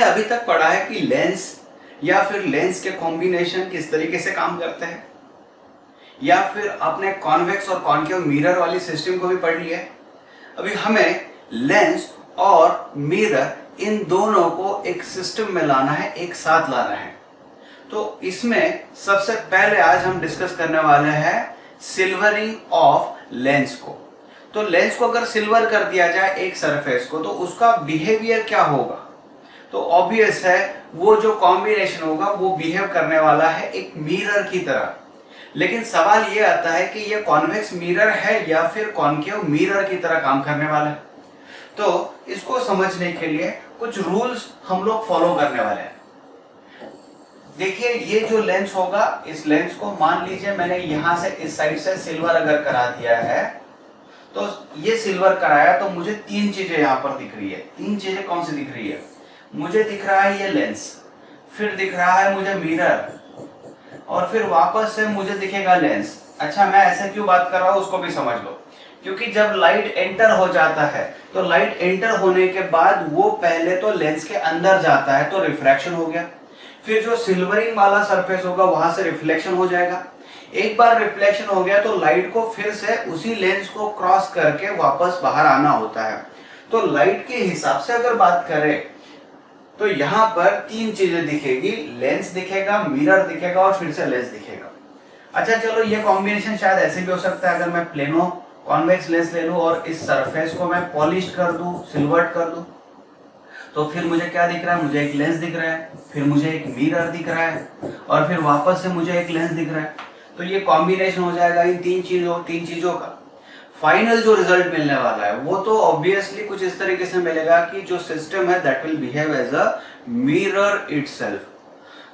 हमने अभी तक पढ़ा है कि लेंस या फिर लेंस के कॉम्बिनेशन किस तरीके से काम करते हैं, या फिर आपने कॉन्वेक्स और कॉन्केव मिरर वाली सिस्टम को भी पढ़ लिया है। अभी हमें लेंस और मिरर इन दोनों को एक सिस्टम में लाना है, एक साथ लाना है। तो इसमें सबसे पहले आज हम डिस्कस करने वाले हैं सिल्वरिंग ऑफ लेंस को। तो लेंस को अगर सिल्वर कर दिया जाए एक सरफेस को, तो उसका बिहेवियर क्या होगा? तो ऑब्वियस है वो जो कॉम्बिनेशन होगा वो बिहेव करने वाला है एक मिरर की तरह। लेकिन सवाल ये आता है कि ये कॉन्वेक्स मिरर है या फिर कॉन्केव मिरर की तरह काम करने वाला है। तो इसको समझने के लिए कुछ रूल्स हम लोग फॉलो करने वाले हैं। देखिए, ये जो लेंस होगा, इस लेंस को मान लीजिए मैंने यहां से इस साइड से सिल्वर अगर करा दिया है, तो ये सिल्वर कराया तो मुझे तीन चीजें यहां पर दिख रही है। तीन चीजें कौन सी दिख रही है? मुझे दिख रहा है ये लेंस, फिर दिख रहा है मुझे मिरर, और फिर वापस से मुझे दिखेगा लेंस। अच्छा, मैं ऐसे क्यों बात कर रहा हूं उसको भी समझ लो। क्योंकि जब लाइट एंटर हो जाता है तो लाइट एंटर होने के बाद वो पहले तो लेंस के अंदर जाता है, तो रिफ्रैक्शन हो गया। फिर जो सिल्वरिंग वाला सरफेस होगा वहां से रिफ्लेक्शन हो जाएगा। एक बार रिफ्लेक्शन हो गया तो लाइट को फिर से उसी लेंस को क्रॉस करके वापस बाहर आना होता है। तो लाइट के हिसाब से अगर बात करें तो यहाँ पर तीन चीजें दिखेगी, लेंस दिखेगा, मिरर दिखेगा और फिर से लेंस दिखेगा। अच्छा चलो, ये कॉम्बिनेशन शायद ऐसे भी हो सकता है, अगर मैं प्लेनो कॉन्वेक्स लेंस ले लूं और इस सरफेस को मैं पॉलिश कर दूं, सिल्वर्ड कर दूं, तो फिर मुझे क्या दिख रहा है? मुझे एक लेंस दिख रहा है, फिर मुझे एक मिरर दिख रहा है, और फिर वापस से मुझे एक लेंस दिख रहा है। तो ये कॉम्बिनेशन हो जाएगा इन तीन चीजों का। फाइनल जो रिजल्ट मिलने वाला है वो तो ऑब्वियसली कुछ इस तरीके से मिलेगा कि जो सिस्टम है that will behave as a mirror itself.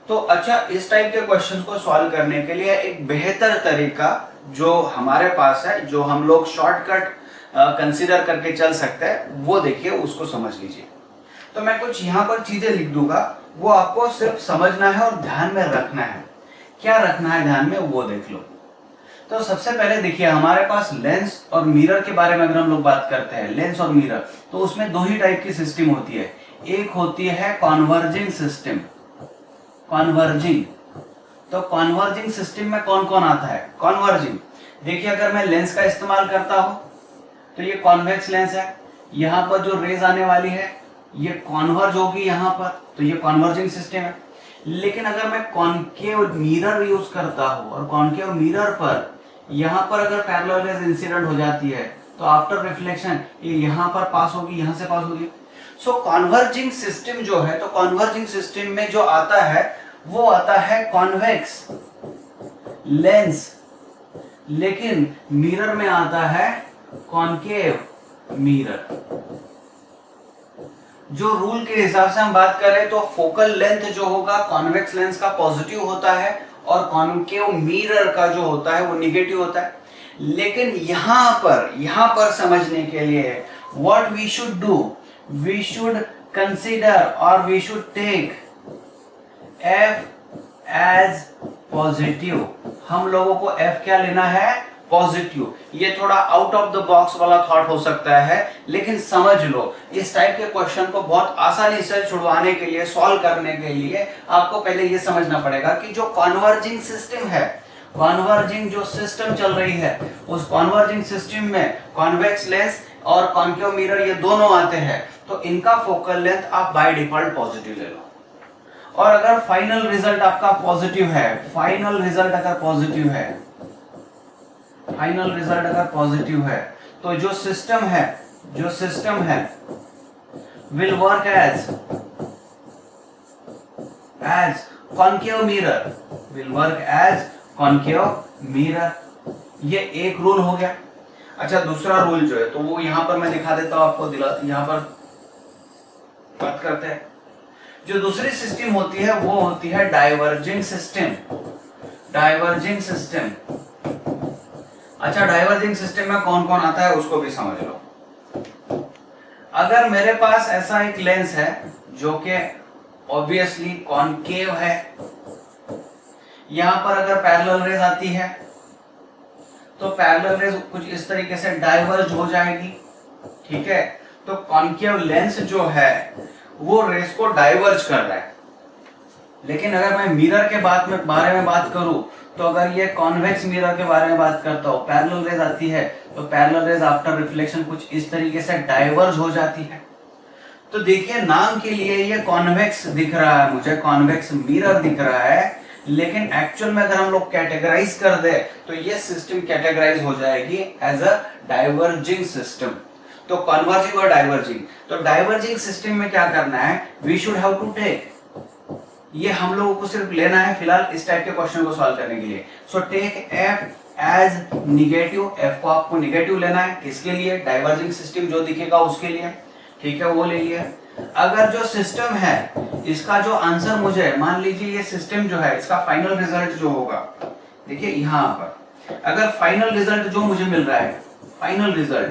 तो अच्छा, इस टाइप के क्वेश्चन को सॉल्व करने के लिए एक बेहतर तरीका जो हमारे पास है, जो हम लोग शॉर्टकट कंसीडर करके चल सकते हैं, वो देखिए, उसको समझ लीजिए। तो मैं कुछ यहाँ पर चीजें लिख दूंगा, वो आपको सिर्फ समझना है और ध्यान में रखना है। क्या रखना है ध्यान में वो देख लो। तो सबसे पहले देखिए, हमारे पास लेंस और मिरर के बारे में अगर हम लोग बात करते हैं, लेंस और मिरर, तो उसमें दो ही टाइप की सिस्टम होती है। एक होती है कॉन्वर्जिंग सिस्टम। कॉन्वर्जिंग, तो कॉन्वर्जिंग सिस्टम में कौन कौन आता है? कॉन्वर्जिंग, देखिए अगर मैं लेंस का इस्तेमाल करता हूं तो ये कॉन्वेक्स लेंस है, यहां पर जो रेज आने वाली है ये कॉन्वर्ज होगी यहां पर, तो ये कॉन्वर्जिंग सिस्टम है। लेकिन अगर मैं कॉन्केव मिरर यूज करता हूं और कॉन्केव मिरर पर यहां पर अगर पैरेलल रेज इंसिडेंट हो जाती है तो आफ्टर रिफ्लेक्शन ये यहां पर पास होगी, यहां से पास होगी। सो कॉन्वर्जिंग सिस्टम जो है, तो कॉन्वर्जिंग सिस्टम में जो आता है वो आता है कॉन्वेक्स लेंस, लेकिन मिरर में आता है कॉन्केव मिरर। जो रूल के हिसाब से हम बात करें तो फोकल लेंथ जो होगा कॉन्वेक्स लेंस का पॉजिटिव होता है और कॉन्केव मिरर का जो होता है वो निगेटिव होता है। लेकिन यहां पर समझने के लिए what we should do, we should consider और we should take F as positive. हम लोगों को F क्या लेना है? पॉजिटिव। ये थोड़ा आउट ऑफ द बॉक्स वाला थॉट हो सकता है, लेकिन समझ लो, इस टाइप के क्वेश्चन को बहुत आसानी से छुड़वाने के लिए, सॉल्व करने के लिए आपको पहले ये समझना पड़ेगा कि जो कॉन्वर्जिंग सिस्टम है, कॉन्वर्जिंग जो सिस्टम चल रही है, उस कॉन्वर्जिंग सिस्टम में कॉन्वेक्स लेंस और कॉन्केव मिरर ये दोनों आते हैं, तो इनका फोकल लेंथ आप बाय डिफॉल्ट पॉजिटिव ले लो। और अगर फाइनल रिजल्ट आपका पॉजिटिव है, फाइनल रिजल्ट अगर पॉजिटिव है, फाइनल रिजल्ट अगर पॉजिटिव है, तो जो सिस्टम है will work as concave mirror, will work as concave mirror. ये एक रूल हो गया। अच्छा, दूसरा रूल जो है तो वो यहां पर मैं दिखा देता हूं आपको, यहां पर बात करते हैं। जो दूसरी सिस्टम होती है वो होती है डाइवर्जिंग सिस्टम। डाइवर्जिंग सिस्टम, अच्छा, डाइवर्जिंग सिस्टम में कौन कौन आता है उसको भी समझ लो। अगर मेरे पास ऐसा एक लेंस है जो कि ऑब्वियसली कॉन्केव है, यहां पर अगर पैरेलल रेज आती है तो पैरेलल रेज कुछ इस तरीके से डाइवर्ज हो जाएगी, ठीक है। तो कॉन्केव लेंस जो है वो रेस को डाइवर्ज कर रहा है। लेकिन अगर मैं मिरर के बारे में बात करूं, तो अगर ये कॉन्वेक्स मिरर के बारे में बात करता हूं, पैरेलल रेज आती है, तो पैरेलल रेज आफ्टर रिफ्लेक्शन कुछ इस तरीके से डाइवर्ज हो जाती है। तो देखिए नाम के लिए ये कॉन्वेक्स दिख रहा है, मुझे कॉन्वेक्स मिरर दिख रहा है, लेकिन एक्चुअल में अगर हम लोग कैटेगराइज कर दे तो ये सिस्टम कैटेगराइज हो जाएगी एज अ डाइवर्जिंग सिस्टम। तो कन्वर्जिंग और डाइवर्जिंग, तो डाइवर्जिंग सिस्टम में क्या करना है, we should have to take, ये हम लोगों को सिर्फ लेना है फिलहाल इस टाइप के क्वेश्चन को सॉल्व करने के लिए। So take f as negative, f को आपको निगेटिव लेना है, किसके लिए, डाइवर्जिंग सिस्टम जो दिखेगा उसके लिए, ठीक है, वो ले लिया। अगर जो सिस्टम है इसका जो आंसर मुझे, मान लीजिए ये सिस्टम जो है इसका फाइनल रिजल्ट जो होगा, देखिए यहां पर अगर फाइनल रिजल्ट जो मुझे मिल रहा है, फाइनल रिजल्ट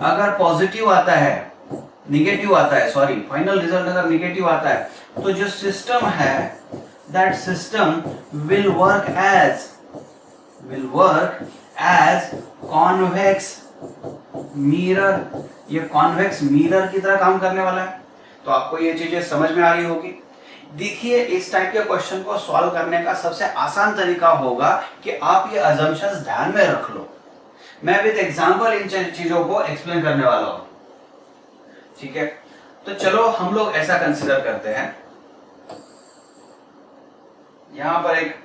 अगर पॉजिटिव आता है, निगेटिव आता है, सॉरी फाइनल रिजल्ट अगर निगेटिव आता है, तो जो सिस्टम है that system will work as convex mirror, ये कॉन्वेक्स मिरर की तरह काम करने वाला है। तो आपको ये चीजें समझ में आ रही होगी। देखिए इस टाइप के क्वेश्चन को सॉल्व करने का सबसे आसान तरीका होगा कि आप ये अजम्पशंस ध्यान में रख लो। मैं विद एग्जांपल इन चीजों को एक्सप्लेन करने वाला हूं, ठीक है। तो चलो हम लोग ऐसा कंसीडर करते हैं, यहां पर एक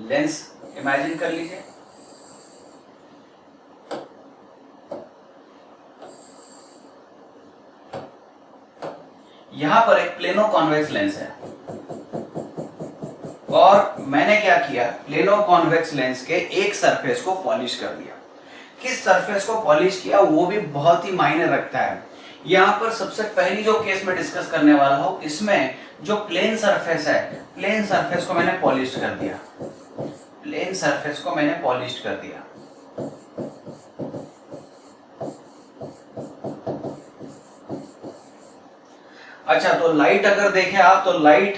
लेंस इमेजिन कर लीजिए, यहां पर एक प्लेनो कॉन्वेक्स लेंस है, और मैंने क्या किया, प्लेनो कॉन्वेक्स लेंस के एक सरफेस को पॉलिश कर दिया। किस सरफेस को पॉलिश किया वो भी बहुत ही मायने रखता है। यहां पर सबसे पहली जो केस में डिस्कस करने वाला हूं, इसमें जो प्लेन सरफेस है, प्लेन सरफेस को मैंने पॉलिश कर दिया, प्लेन सरफेस को मैंने पॉलिश कर दिया। अच्छा, तो लाइट अगर देखें आप, तो लाइट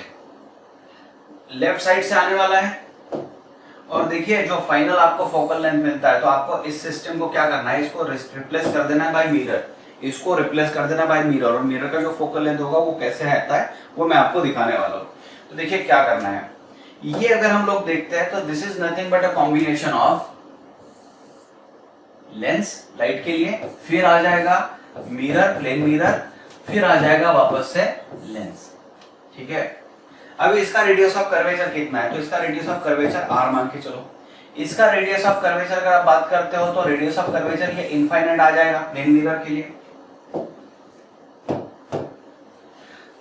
लेफ्ट साइड से आने वाला है, और देखिए जो फाइनल आपको फोकल लेंथ मिलता है, तो आपको इस सिस्टम को क्या करना है, इसको रिप्लेस कर देना है बाय मिरर, इसको रिप्लेस कर देना बाय मिरर, और मिरर का जो फोकल लेंथ होगा वो कैसे रहता है वो मैं आपको दिखाने वाला हूं। तो देखिए क्या करना है, ये अगर हम लोग देखते हैं तो this is nothing but a combination of lens light के लिए, फिर आ जाएगा मिरर, प्लेन मिरर, फिर आ जाएगा वापस से लेंस, ठीक है। अभी इसका रेडियस ऑफ कर्वेचर कितना है, तो इसका रेडियस ऑफ कर्वेचर r मान के चलो। इसका रेडियस ऑफ कर्वेचर अगर आप बात करते हो तो रेडियस ऑफ कर्वेचर ये इनफाइनाइट आ जाएगा प्लेन मिरर के लिए।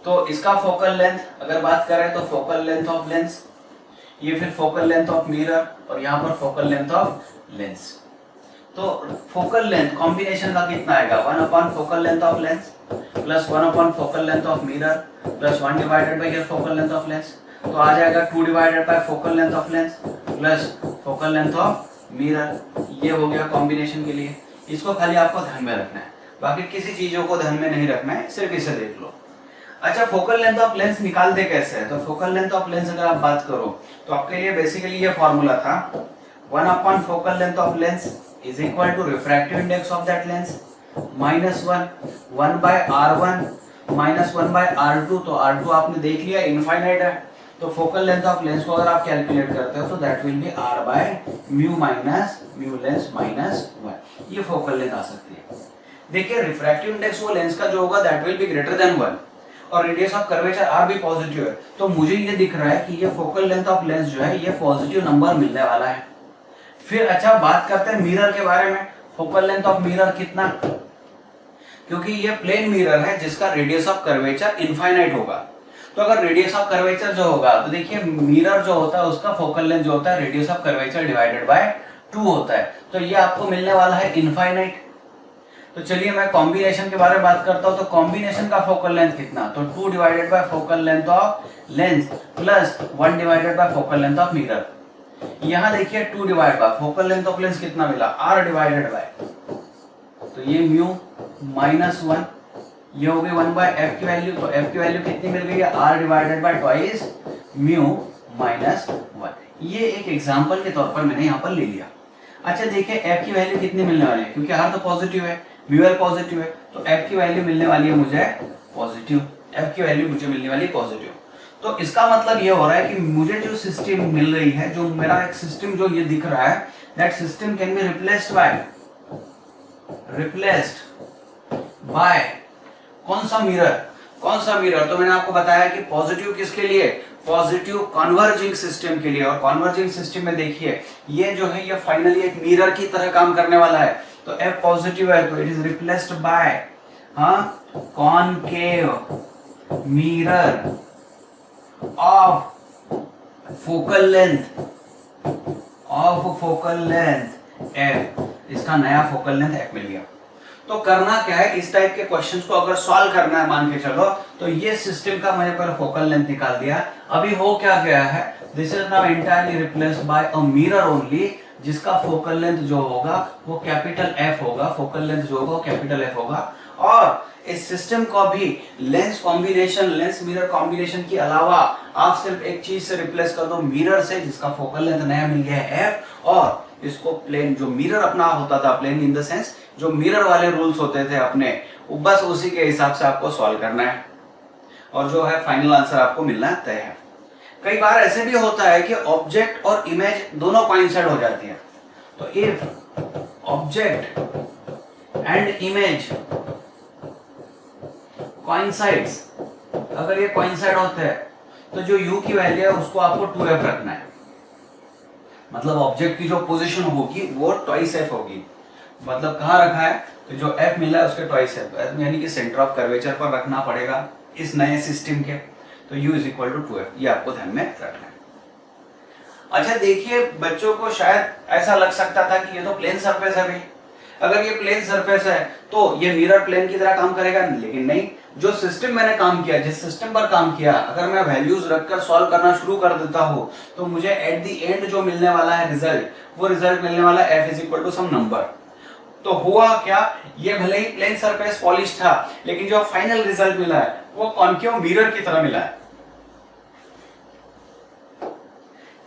तो इसका फोकल लेंथ अगर बात करें तो फोकल लेंथ ऑफ लेंस, ये फिर फोकल लेंथ ऑफ मिरर, और यहां पर फोकल लेंथ ऑफ लेंस। तो फोकल लेंथ कॉम्बिनेशन का कितना आएगा, 1 upon focal length of lens plus 1 upon focal length of mirror plus 1 divided by focal length of lens, तो आ जाएगा 2 divided by focal length of lens plus focal length of mirror. ये हो गया combination के लिए। इसको खाली आपको ध्यान में रखना है, बाकी किसी चीजों को ध्यान में नहीं रखना है, सिर्फ इसे देख लो। अच्छा, फोकल लेंथ ऑफ लेंस निकालते कैसे है, तो फोकल लेंथ ऑफ लेंस अगर आप बात करो तो आपके लिए बेसिकली ये फॉर्मूला था, 1 upon focal length of lens is equal to refractive index of that lens minus 1 by r1 minus 1 by r2। तो r2 आपने देख लिया इनफाइनाइट है, तो फोकल लेंथ ऑफ लेंस को अगर आप कैलकुलेट करते हो तो that will be r by mu minus mu lens minus 1, ये फोकल लेंथ आ सकती है। देखिए रिफ्रैक्टिव इंडेक्स वो लेंस का जो होगा that will be greater than 1, और रेडियस ऑफ कर्वेचर r भी पॉजिटिव है, तो मुझे ये दिख रहा है कि ये फोकल लेंथ ऑफ लेंस जो है ये पॉजिटिव नंबर मिलने वाला है। फिर अच्छा बात करते हैं मिरर के बारे में, फोकल लेंथ ऑफ मिरर कितना, क्योंकि ये प्लेन मिरर है जिसका रेडियस ऑफ कर्वेचर इनफाइनाइट होगा, तो अगर रेडियस ऑफ कर्वेचर जो होगा तो देखिए मिरर जो होता है उसका फोकल लेंथ जो होता है radius of curvature divided by 2 होता है, तो ये आपको मिलने वाला है इनफाइनाइट। तो चलिए मैं कॉम्बिनेशन के बारे में बात करता हूं, तो कॉम्बिनेशन का फोकल लेंथ कितना, तो 2 divided by focal length of lens plus 1 divided by focal length of mirror. यहां देखिए 2 divide by focal length of lens कितना मिला, r डिवाइडेड बाय, तो ये म्यू माइनस 1, ये हो गई 1 बाय f की वैल्यू, तो f की वैल्यू कितनी मिल गई है, r divided by twice mu minus 1। ये एक एग्जांपल के तौर पर मैंने यहां पर ले लिया। अच्छा देखिए f की वैल्यू कितनी मिलने वाली है, क्योंकि r तो पॉजिटिव है, म्यू एल पॉजिटिव है, तो एफ की वैल्यू मिलने वाली है मुझे पॉजिटिव, एफ की वैल्यू मुझे मिलने वाली है पॉजिटिव। तो इसका मतलब ये हो रहा है कि मुझे जो सिस्टम मिल रही है, जो मेरा एक सिस्टम जो ये दिख रहा है, that system can be replaced by कौन सा मिरर, कौन सा मिरर? तो मैंने आपको बताया कि पॉजिटिव किसके लिए, पॉजिटिव कन्वर्जिंग सिस्टम के लिए। और कन्वर्जिंग सिस्टम में देखिए ये जो है ये फाइनली एक मिरर की तरह काम करने वाला है। तो एफ पॉजिटिव है तो it is replaced by concave mirror of focal length F. इसका नया फोकल लेंथ एफ मिल गया। तो करना क्या है, इस टाइप के क्वेश्चंस को अगर सॉल्व करना है मान के चलो, तो ये सिस्टम का मैंने पहले फोकल लेंथ निकाल दिया। अभी हो क्या गया है, this is now entirely replaced by a mirror only, जिसका फोकल लेंथ जो होगा वो कैपिटल एफ होगा, फोकल लेंथ जो होगा वो कैपिटल एफ होगा। और इस सिस्टम को भी lens combination, lens mirror combination के अलावा आप सिर्फ एक चीज से रिप्लेस कर दो, मिरर से, जिसका फोकल लेंथ नया मिल गया है एफ। और इसको प्लेन, जो मिरर अपना होता था, प्लेन इन द सेंस जो मिरर वाले रूल्स होते थे अपने, बस उसी के हिसाब से आपको सॉल्व करना है और जो है फाइनल आंसर आपको मिलना तय है। कई बार ऐसे भी होता है कि ऑब्जेक्ट और इमेज दोनों कोइंसाइड हो जाती है। तो if object and image coincides, अगर ये कोइंसाइड होते हैं तो जो u की वैल्यू है उसको आपको 2f रखना है। मतलब ऑब्जेक्ट की जो पोजीशन होगी वो ट्वाइस एफ होगी। मतलब कहाँ रखा है, तो जो f मिला है उसके ट्वाइस एफ, यानी कि सेंटर ऑफ कर्वेचर पर रखना पड़ेगा इस नए सिस्टम के। तो u is equal to 2f, ये आपको ध्यान में रखना है। अच्छा देखिए, बच्चों को शायद ऐसा लग सकता था कि ये तो प्लेन सरफेस है भाई, अगर ये प्लेन सरफेस है तो ये मिरर प्लेन की तरह काम करेगा, लेकिन नहीं। जो सिस्टम मैंने काम किया, जिस सिस्टम पर काम किया, अगर मैं वैल्यूज रखकर सॉल्व करना शुरू कर देता हूं तो मुझे एट द एंड जो मिलने वाला है रिजल्ट, वो रिजल्ट मिलने वाला है f is equal to some number. तो हुआ क्या, ये भले ही प्लेन सरफेस पॉलिश था, लेकिन जो फाइनल रिजल्ट मिला है वो कॉन्केव मिरर की तरह मिला है।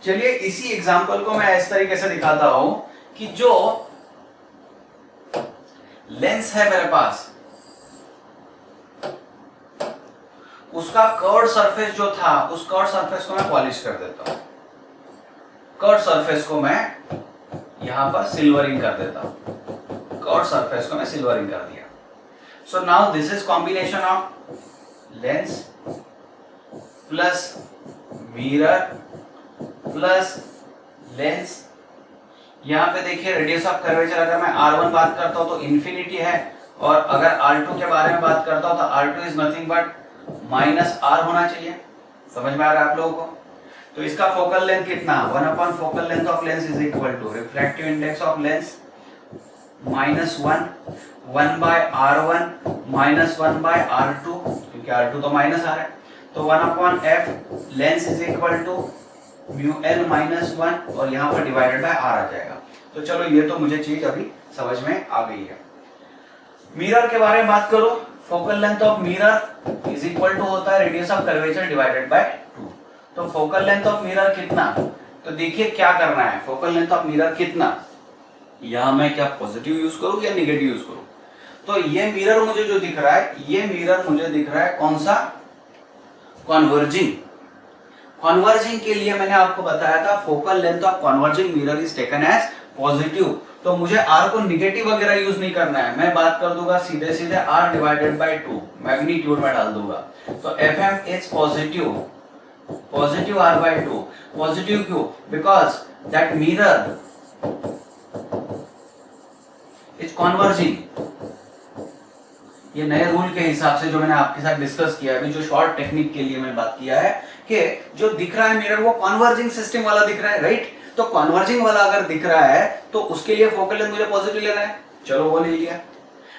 चलिए इसी एग्जांपल को मैं इस तरीके से दिखाता हूं कि जो लेंस है मेरे पास, उसका कर्व सरफेस जो था, उस कर्व सरफेस को मैं पॉलिश कर देता हूं। कर्व सरफेस को मैं यहां पर सिल्वरिंग कर देता हूं। कर्व सरफेस को मैं सिल्वरिंग कर दिया। So now this is combination of lens plus mirror plus lens. यहां पे देखिए रेडियस ऑफ कर्वेचर, अगर मैं r1 बात करता हूं तो इंफिनिटी है, और अगर r2 के बारे में बात करता हूं तो r2 is nothing but minus r होना चाहिए। समझ में आ रहा है आप लोगों को? तो इसका फोकल लेंथ कितना, 1 upon focal length of lens is equal to refractive index of lens minus 1 by r1 minus 1 by r2, क्योंकि r2 तो माइनस आ रहा है। तो 1 upon f lens is equal to mu l minus 1, और यहाँ पर divided by r आ जाएगा। तो चलो ये तो मुझे चीज अभी समझ में आ गई है। मिरर के बारे में बात करो, focal length of mirror is equal to होता है radius of curvature divided by 2। तो फोकल लेंथ ऑफ मिरर कितना, तो देखिए क्या करना है, फोकल लेंथ ऑफ मिरर कितना, यहां मैं क्या पॉजिटिव यूज करूं या नेगेटिव यूज करूं? तो ये मिरर मुझे जो दिख रहा है, ये मिरर मुझे दिख रहा है कौन सा, कन्वर्जिंग। कन्वर्जिंग के लिए मैंने आपको बताया था focal length of converging mirror is taken as positive. तो मुझे r को निगेटिव वगैरह यूज नहीं करना है, मैं बात कर दूंगा सीधे सीधे r डिवाइडेड बाय 2 मैग्नीट्यूड में डाल दूंगा। तो fm is positive, positive r by 2। Positive क्यों, because that mirror is converging. ये नए रूल के हिसाब से जो मैंने आपके साथ डिस्कस किया है, अभी जो शॉर्ट टेक्निक के लिए मैंने बात किया है कि जो दिख रहा है मिरर वो कन्वर्जिंग सिस्टम वाला दिख रहा है, राइट? तो कन्वर्जिंग वाला अगर दिख रहा है तो उसके लिए फोकल लेंथ मुझे पॉजिटिव लेना है। चलो वो ले लिया।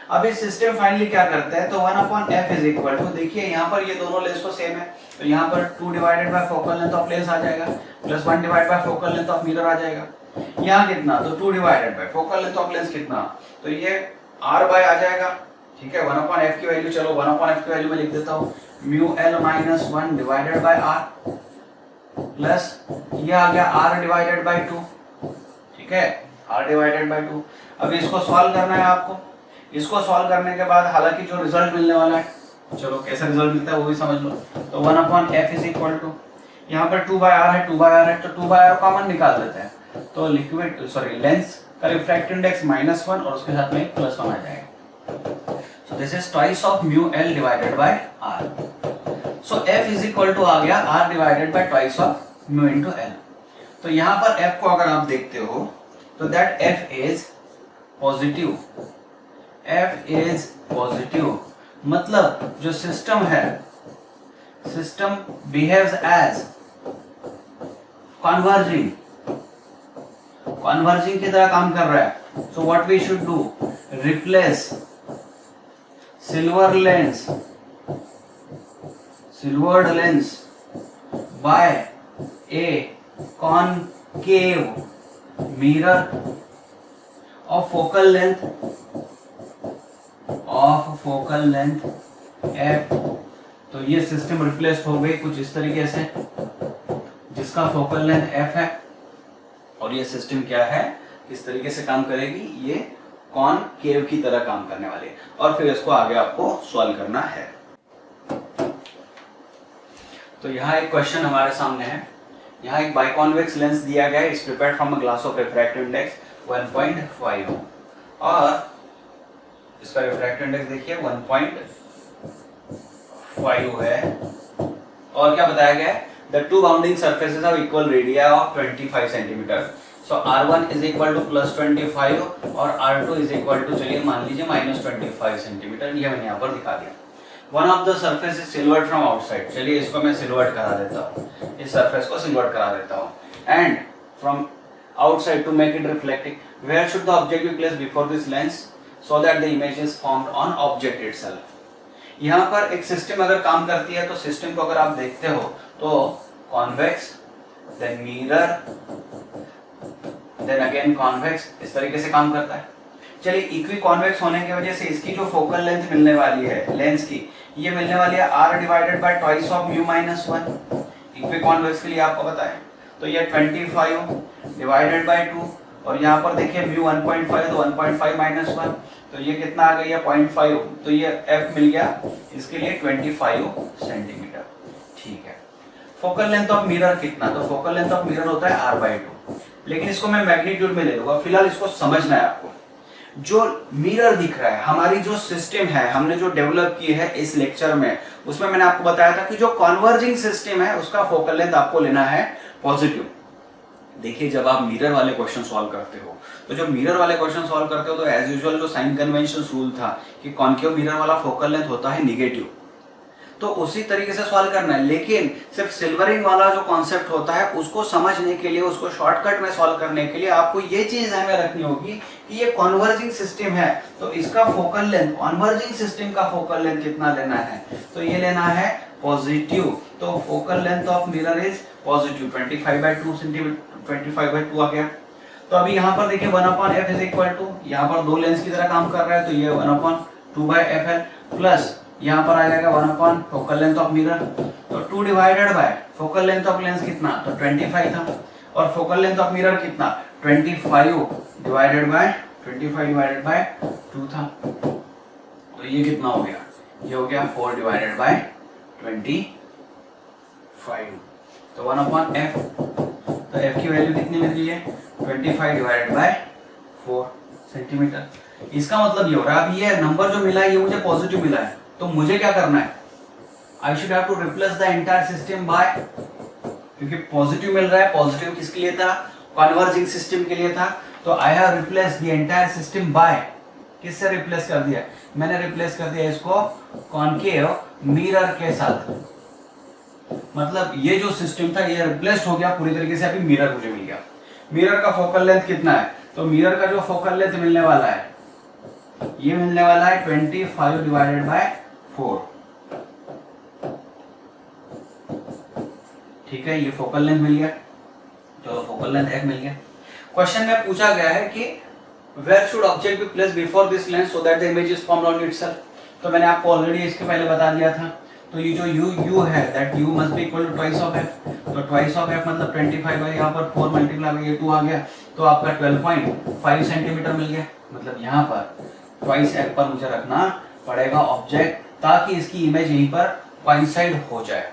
अब इस सिस्टम फाइनली क्या करता है, तो 1 upon f is equal to, देखिए यहाँ पर ये दोनों लेंस तो सेम है, तो यहाँ पर 2 divided by focal length of lens आ जाएगा, plus 1 divided by focal length of mirror आ जाएगा। यहाँ कितना, तो 2 divided by focal length of lens कितना, तो ये r बाय आ जाएगा। ठीक है, 1 अपॉन f की वैल्यू, चलो 1 अपॉन f की वैल्यू मैं लिख देता हूँ, mu l minus 1 divided bye r plus ये आ गया r डिवाइडेड बाय 2। ठीक है, r डिवाइडेड बाय 2। अब इसको सॉल्व करना है आपको। इसको सॉल्व करने के बाद हालांकि जो रिजल्ट मिलने वाला है, चलो कैसा रिजल्ट मिलता है वो भी समझ लो। तो 1/f इज इक्वल टू, यहाँ पर 2/r है, 2/r है, तो 2/r कॉमन निकाल देते हैं, तो लिक्विड सॉरी लेंस का रिफ्रैक्टिव इंडेक्स -1 और उसके साथ में एक +1 आ जाएगा। So this is twice of mu L divided by R. So f is equal to आ गया r divided by twice of mu into L. तो यहाँ पर f को अगर आप देखते हो तो that f is positive, f is positive, मतलब जो सिस्टम है, system behaves as converging, converging की तरह काम कर रहा है। So what we should do, replace silvered lens by a concave mirror of focal length f। तो ये सिस्टम रिप्लेस हो गई कुछ इस तरीके से, जिसका फोकल लेंथ f है, और ये सिस्टम क्या है, किस तरीके से काम करेगी, ये कॉनकेव की तरह काम करने वाली है। और फिर इसको आगे आपको सॉल्व करना है। तो यहाँ एक क्वेश्चन हमारे सामने है, यहाँ एक बाइकॉन्वेक्स लेंस दिया गया है, is prepared from a glass of refractive index 1.5 और इसका रिफ्रैक्टिव इंडेक्स देखिए 1.5 है, और क्या बताया गया है, the two bounding surfaces of equal radii of 25 centimetre. So r1 is equal to +25 और r2 इज इक्वल टू, चलिए मान लीजिए -25 सेंटीमीटर, ये मैंने यहाँ पर दिखा दिया। One of the surface is silvered from outside, चलिए इसको मैं सिल्वर्ड करा देता हूँ, इस सरफेस को सिल्वर्ड करा देता हूँ, and from outside to make it reflecting, where should the object be placed before this lens so that the image is formed on object itself। यहाँ पर एक सिस्टम अगर काम करती है तो सिस्टम को अगर आप देखते हो तो convex, then mirror, then again convex, इस तरीके से काम करता है। चलिए इक्वी कॉन्वेक्स होने की वजह से इसकी जो फोकल लेंथ मिलने वाली है लेंस की, ये मिलने वाली है r divided by twice of mu -1। Equi convex के लिए आपको पता है, तो ये 25 डिवाइडेड बाय 2, और यहाँ पर देखिए म्यू 1.5, तो 1.5 -1, तो ये कितना आ गया 0.5, तो ये f मिल गया इसके लिए 25 सेंटीमीटर। ठीक है, फोकल लेंथ ऑफ मिरर कितना, तो फोकल लेंथ ऑफ मिरर होता है r/2, लेकिन इसको मैं मैग्नीट्यूड में ले लूंगा, फिलहाल इसको समझना है आपको। जो मिरर दिख रहा है, हमारी जो सिस्टम है, हमने जो डेवलप की है इस लेक्चर में, उसमें मैंने आपको बताया था कि जो कन्वर्जिंग सिस्टम है उसका फोकल लेंथ आपको लेना है पॉजिटिव। देखिए जब आप मिरर वाले क्वेश्चन सॉल्व करते हो, तो जब मिरर वाले क्वेश्चन सॉल्व करते हो तो एज यूजुअल जो साइन कन्वेंशन रूल था कि कॉन्केव मिरर वाला फोकल लेंथ होता है निगेटिव, तो उसी तरीके से सॉल्व करना है। लेकिन सिर्फ सिल्वरिंग वाला जो कॉन्सेप्ट होता है उसको समझने के लिए, उसको शॉर्टकट में सॉल्व करने के लिए आपको ये चीज ध्यान में रखनी होगी कि ये कन्वर्जिंग सिस्टम है, तो इसका फोकल लेंथ, कन्वर्जिंग सिस्टम का फोकल लेंथ कितना लेना है, तो ये लेना है पॉजिटिव। तो focal length of mirror is positive, 25/2 centimetre, 25/2 आ गया। तो अभी यहाँ पर देखिए 1/f इज इक्वल टू, यहाँ पर दो लेंस की तरह काम कर रहा है, तो ये 1/2/fl प्लस यहाँ पर आ जाएगा 1 फोकल लेंथ ऑफ मिरर, तो 2 divided by focal length of lens कितना, तो 25 था, और फोकल लेंथ ऑफ मिरर कितना 25 डिवाइडेड बाय 2 था, तो ये कितना हो गया, ये हो गया 4 डिवाइडेड बाय 25, तो 1/f, तो f की वैल्यू कितनी मिल रही है 25 डिवाइडेड बाय 4 सेंटीमीटर। इसका मतलब ये हो रहा है, अब ये नंबर जो मिला है ये मुझे पॉजिटिव मिला है, तो मुझे क्या करना है, I should have to replace the entire system by, क्योंकि पॉजिटिव मिल रहा है, पॉजिटिव किसके लिए था, कन्वर्जिंग सिस्टम के लिए था, तो I have replace the entire system bye, किससे रिप्लेस कर दिया, मैंने रिप्लेस कर दिया इसको कॉन्केव मिरर के साथ। मतलब ये जो सिस्टम था ये रिप्लेस हो गया पूरी तरीके से, अभी मिरर मुझे मिल गया। मिरर का फोकल लेंथ कितना है, तो मिरर का जो फोकल लेंथ मिलने वाला है ये मिलने वाला है 25 डिवाइडेड बाय 4। ठीक है, ये फोकल लेंथ मिल गया, चलो फोकल लेंथ f मिल गया। क्वेश्चन में पूछा गया है कि where should object be placed before this lens so that the image is formed on itself. तो मैंने आपको ऑलरेडी इसके पहले बता दिया था, तो ये जो u है that u must be equal to twice of f, तो ट्वाइस ऑफ f मतलब 25 है, यहाँ पर 4 मल्टीप्लाई ये 2 आ गया, तो आपका 12.5 सेंटीमीटर मिल गया। मतलब यहाँ पर ट्वाइस एफ पर मुझे रखना पड़ेगा ऑब्जेक्ट, ताकि इसकी इमेज यहीं पर कोइंसाइड हो जाए।